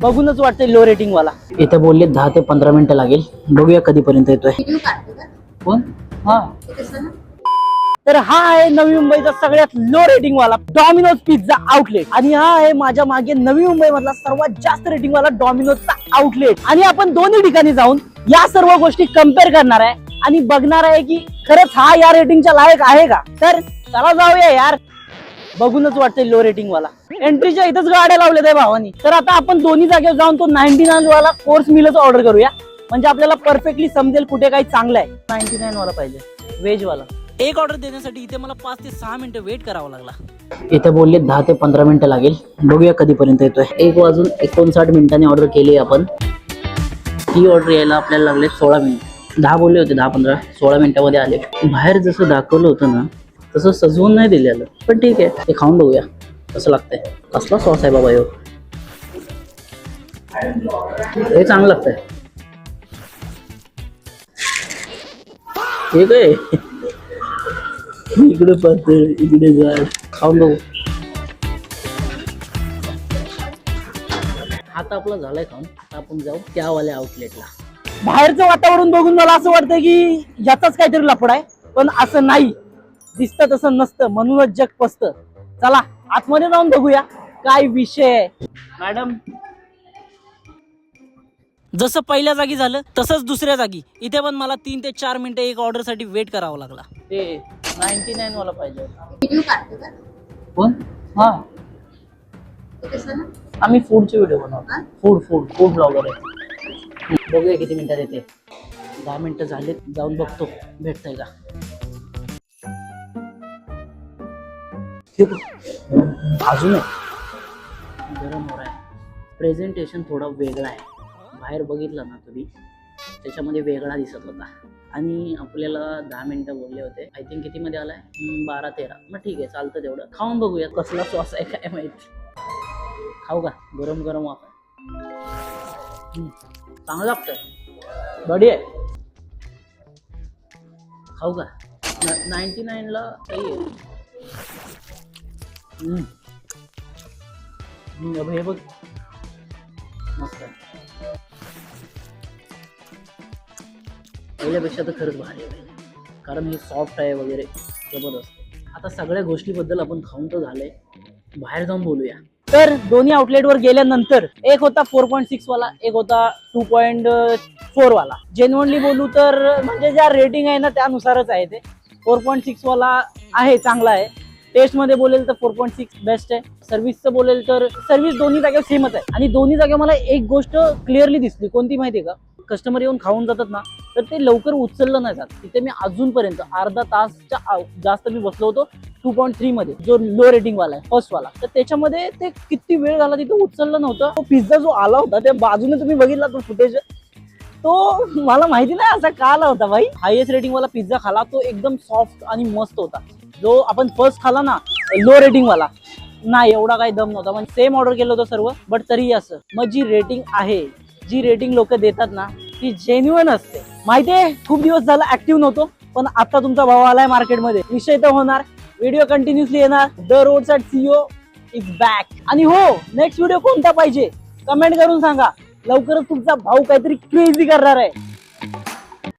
बघूनच वाटतंय low rating वाला. इथे बोलले 10 ते 15 मिनिटं लागेल, बघूया कधीपर्यंत येतोय. कोण? हा, तर हा आहे नवी मुंबईचा सगळ्यात लो रेटिंग वाला डॉमिनोज पिझ्झा आउटलेट. आणि हा आहे माझ्या मागे नवी मुंबई मधला सर्वात जास्त रेटिंग वाला डॉमिनोजचा आउटलेट. आणि आपण दोन्ही ठिकाणी जाऊन या सर्व गोष्टी कम्पेअर करणार आहे आणि बघणार आहे की खरंच हा या रेटिंगच्या लायक आहे का. तर चला जाऊया यार, बघूनच वाटतंय लो रेटिंग वाला. एंट्रीच्या इथंच गाड्या लावल्या त्या भावानी. तर आता आपण दोन्ही जागेवर जाऊन तो 99 वाला कोर्स मिलच ऑर्डर करूया, म्हणजे आपल्याला परफेक्टली समजेल कुठे काही चांगलं आहे. 99 वाला पाहिजे, व्हेज वाला. एक ऑर्डर देण्यासाठी इथे मला 5 ते 6 मिनिटं वेट करावा लागला. इथे बोलले 10 ते 15 मिनिटं लागेल, बघूया कधीपर्यंत येतोय. 1 वाजून 59 मिनिटांनी ऑर्डर केली आपण. ही ऑर्डर यायला आपल्याला लागले 16 मिनिट. 10 बोलले होते, 10-15, 16 मिनिटांमध्ये आले. बाहेर जसं दाखवलं होतं ना तसं सजवून नाही दिलेलं, पण ठीक आहे, ते खाऊन बघूया कसं लागतंय. कसला सॉस आहे बाबा ह्यो, हे चांगलं लागतंय. ठीक आहे, इकडे पाहतोय, इकडे जा, खाऊन बघू. आता आपला झालाय खाऊन, आता आपण जाऊ त्यावाल्या आउटलेटला. बाहेरचं वातावरण बघून मला असं वाटतं की याचाच काहीतरी लफडा आहे, पण असं नाही, दिसतं तसं नसतं, म्हणूनच जग पसतं. चला आतमध्ये जाऊन बघूया काय विषय आहे. मॅडम, जसं पहिल्या जागी झालं तसंच दुसऱ्या जागी इथे पण मला 3 ते 4 मिनिटं एक ऑर्डर साठी वेट करावा लागला. ते 99 वाला पाहिजे. कोण? हा, आम्ही फूडचे व्हिडिओ बनवतो. फूड ब्लॉगर आहे. बघूया किती मिनिटात येते. 10 मिनिटं झाले, जाऊन बघतो भेटतंय का. अजून गरम हो रहा है. प्रेझेंटेशन थोडा वेगळा आहे. बाहेर बघितलं ना तुम्ही, त्याच्यामध्ये वेगळा दिसत होता. आणि आपल्याला 10 मिनिटं बोलले होते. आय थिंक किती मध्ये आलाय, 12-13. मग ठीक आहे, चालतं तेवढं. खाऊन बघूया कसला सॉस आहे काय माहिती. खाऊ का? गरम गरम वाफ आहे. चांगलं लागतंय, बढिया आहे. खाऊ का? 99 ला काही आहे. हे बघ, मस्त आहे. पहिल्यापेक्षा तर खरंच भारी आहे, कारण हे सॉफ्ट आहे वगैरे, जबरदस्त. आता सगळ्या गोष्टीबद्दल आपण खाऊन तर झालंय, बाहेर जाऊन बोलूया. तर दोन्ही आउटलेटवर गेल्यानंतर एक होता 4.6 वाला, एक होता 2.4 वाला. जेन्युइनली बोलू तर म्हणजे ज्या रेटिंग आहे ना त्यानुसारच आहे ते. 4.6 वाला आहे, चांगला आहे. टेस्ट मध्ये बोलेल तर 4.6 बेस्ट आहे. सर्व्हिसचं बोलेल तर सर्व्हिस दोन्ही जागेवर सेमच आहे. आणि दोन्ही जागेवर मला एक गोष्ट क्लिअरली दिसली, कोणती माहितीये का? कस्टमर येऊन खाऊन जातात ना, तर ते लवकर उचललं नाही जात. तिथे मी अजूनपर्यंत अर्धा तासच्या जास्त मी बसलो होतो 2.3 मध्ये, जो लो रेटिंग वाला आहे, फर्स्ट वाला. तर त्याच्यामध्ये ते किती वेळ झाला तिथे उचललं नव्हतं. तो पिझ्झा जो आला होता त्या बाजूने तुम्ही बघितला तो फुटेज, तो मला माहिती नाही असा का आला होता भाई. हायएस्ट रेटिंग वाला पिझ्झा खाला, तो एकदम सॉफ्ट आणि मस्त होता. जो आपण फर्स्ट खाला ना लो रेटिंग वाला, नाही एवढा काही दम नव्हता. म्हणजे सेम ऑर्डर केलं होतं सर्व, बट तरी असं. मग जी रेटिंग आहे, जी रेटिंग लोक देतात ना, ती जेन्युइन असते. माहितीये, खूप दिवस झाला ऍक्टिव्ह नव्हतो, पण आता तुमचा भाव आलाय मार्केटमध्ये. विषय तर होणार, व्हिडिओ कंटिन्युअसली येणार. The road side CEO is back. आणि हो, नेक्स्ट व्हिडिओ कोणता पाहिजे कमेंट करून सांगा. लवकरच तुमचा भाऊ काहीतरी क्रेझी करणार आहे.